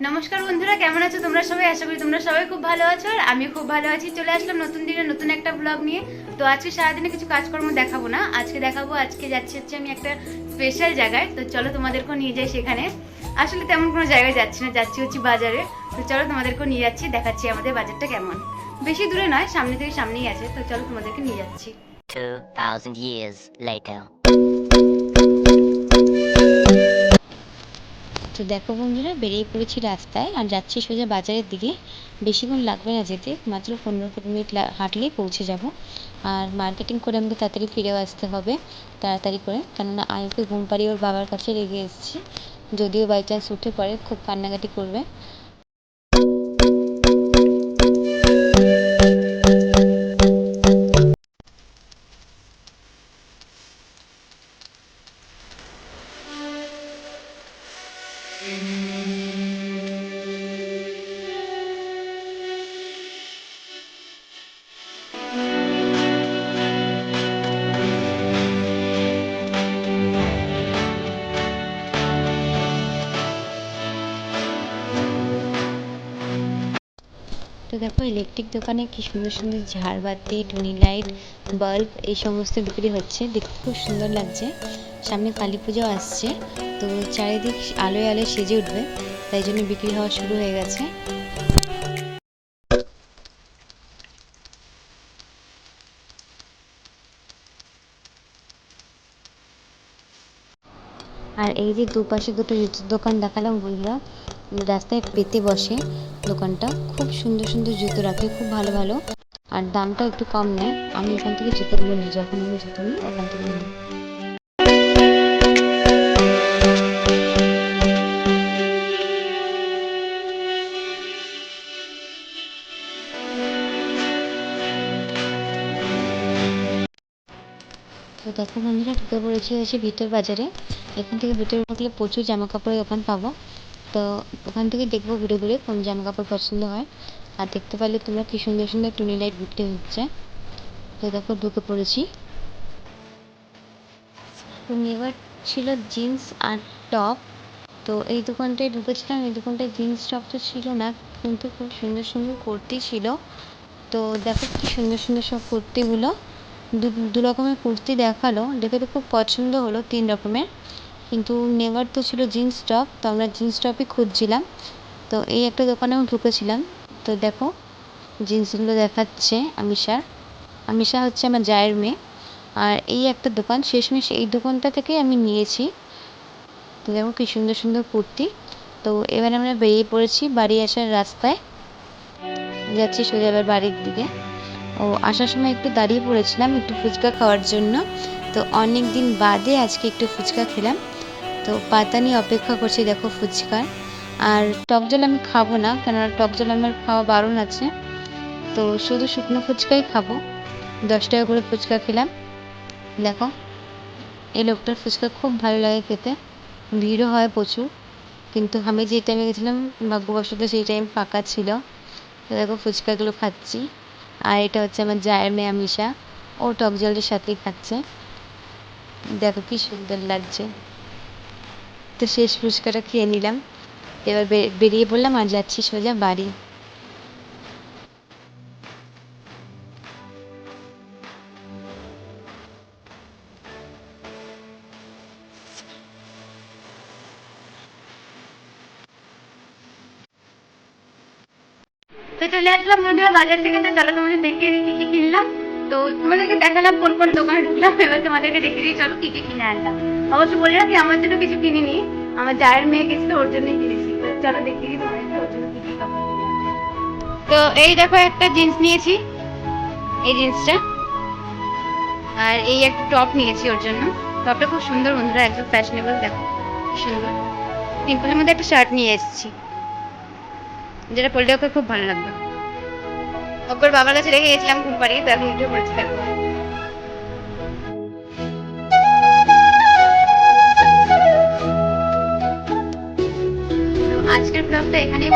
নমস্কার বন্ধুরা, কেমন আছো তোমরা সবাই? আশা করি তোমরা সবাই খুব ভালো আছো আর আমি খুব ভালো আছি। চলে আসলাম নতুন দিনে নতুন একটা ব্লগ নিয়ে। তো আজকে সারাদিনে কিছু কাজকর্ম দেখাবো না, আজকে দেখাবো আজকে যাচ্ছি হচ্ছে আমি একটা স্পেশাল জায়গায়। তো চলো তোমাদেরকেও নিয়ে যাই সেখানে। আসলে তেমন কোনো জায়গায় যাচ্ছি না, যাচ্ছি হচ্ছে বাজারে। তো চলো তোমাদেরকেও নিয়ে যাচ্ছি, দেখাচ্ছি আমাদের বাজারটা কেমন। বেশি দূরে নয়, সামনে থেকে সামনেই আছে। তো চলো তোমাদেরকে নিয়ে যাচ্ছি। 2000 years later. তো দেখো বন্ধুরা, বেরিয়ে পড়েছি রাস্তায় আর যাচ্ছি সোজা বাজারের দিকে। বেশিক্ষণ লাগবে না যেতে, মাত্র 15-20 মিনিট হাঁটলেই পৌঁছে যাব। আর মার্কেটিং করে আমাকে তাড়াতাড়ি ফিরেও আসতে হবে, তাড়াতাড়ি করে, কেননা আয়ুকে ঘুম পাড়িয়ে ওর বাবার কাছে রেখে এসেছি। যদিও বাই চান্স উঠে পড়ে, খুব কান্নাকাটি করবে। তো দেখো, ইলেকট্রিক দোকানে কি সুন্দর সুন্দর ঝাড়বাতি, টুনি লাইট, বাল্ব এই সমস্ত বিক্রি হচ্ছে, দেখতে খুব সুন্দর লাগছে। সামনে কালী পুজো আসছে, তো চারিদিক আলোয় আলোয় সেজে উঠবে, তাই জন্য বিক্রি হওয়া শুরু হয়ে গেছে। আর এই যে দুপাশে দুটো জুতোর দোকান দেখালাম বন্ধুরা, রাস্তায় পেতে বসে দোকানটা, খুব সুন্দর সুন্দর জুতো রাখে, খুব ভালো ভালো। আর দামটাও একটু কম নেয়। আমি এখান থেকে জুতোগুলো নিই, যখন আমি জুতো নিই ওখান থেকে নিই। তো দেখো বন্ধুরা, ঢুকে পড়েছি হচ্ছে ভিতর বাজারে। এখান থেকে ভিতরে ঢুকলে প্রচুর জামা কাপড়ের দোকান পাবো। তো ওখান থেকে দেখবো ঘুরে ঘুরে কোন জামা কাপড় পছন্দ হয়। আর দেখতে পারলে তোমরা কি সুন্দর সুন্দর টুনি লাইট বিক্রি হচ্ছে। তো দেখো ঢুকে পড়েছি। তো এবার ছিল জিন্স আর টপ। তো এই দোকানটায় ঢুকেছিলাম, এই দোকানটায় জিন্স টপ তো ছিল না, কিন্তু খুব সুন্দর সুন্দর কুর্তি ছিল। তো দেখো কি সুন্দর সুন্দর সব কুর্তিগুলো, দু রকমের কুর্তি দেখালো, দেখে তো খুব পছন্দ হলো 3 রকমের। কিন্তু নেওয়ার তো ছিল জিন্স টপ, তো আমরা জিন্স টপই খুঁজছিলাম। তো এই একটা দোকানেও ঢুকেছিলাম। তো দেখো জিন্সগুলো দেখাচ্ছে আমিষার। আমিষা হচ্ছে আমার জায়ের মেয়ে। আর এই একটা দোকান, শেষমেশ এই দোকানটা থেকেই আমি নিয়েছি। তো দেখো কি সুন্দর সুন্দর কুর্তি। তো এবার আমরা বেরিয়ে পড়েছি বাড়ি আসার রাস্তায়, যাচ্ছি সোজা এবার বাড়ির দিকে। ও আসার সময় একটু দাঁড়িয়ে পড়েছিলাম একটু ফুচকা খাওয়ার জন্য। তো অনেক দিন বাদে আজকে একটু ফুচকা খেলাম। তো পাতা নিয়ে অপেক্ষা করছি দেখো ফুচকার। আর টক জল আমি খাবো না, কেননা টক জল আমার খাওয়া বারণ আছে। তো শুধু শুকনো ফুচকাই খাবো। 10 টাকা করে ফুচকা খেলাম। দেখো এই লোকটার ফুচকা খুব ভালো লাগে খেতে, ভিড়ও হয় প্রচুর। কিন্তু আমি যে টাইমে গেছিলাম ভাগ্যবশত সেই টাইম ফাঁকা ছিল। তো দেখো ফুচকাগুলো খাচ্ছি। আর এটা হচ্ছে আমার জায়ের মেয়ে আমিষা, ও টক জলের সাথেই খাচ্ছে। দেখো কি সুন্দর লাগছে। তো শেষ ফুচকাটা খেয়ে নিলাম। এবার বেরিয়ে পড়লাম আর যাচ্ছি সোজা বাড়ি। তো চলে আসলাম বন্ধুরা বাজার থেকে। তো চলো তোমাদের দেখিয়ে দিই কি কি কিনলাম। তো তোমাদেরকে দেখালাম কোন কোন দোকানে ঢুকলাম, এবার তোমাদেরকে দেখিয়ে দিই চলো কি কি কিনে আনলাম। অবশ্য বলে রাখি আমার জন্য কিছু কিনিনি, আমার জায়ের মেয়ে গেছিল ওর জন্যই কিনেছি। তো চলো দেখিয়ে দিই তোমাদেরকে ওর জন্য কি কি কাপড় কিনলাম। তো এই দেখো একটা জিন্স নিয়েছি, এই জিন্সটা। আর এই একটা টপ নিয়েছি ওর জন্য। টপটা খুব সুন্দর বন্ধুরা, একদম ফ্যাশনেবল, দেখো কি সুন্দর। সিম্পলের মধ্যে একটা শার্ট নিয়ে এসেছি, যেটা পরলে ওকে খুব ভালো লাগবে। ওপর বাবার কাছে রেখে গেছিলাম ঘুম পাড়িয়ে, তো এখন উঠে পড়েছি দেখো। তো আজকের ব্লগটা এখানেই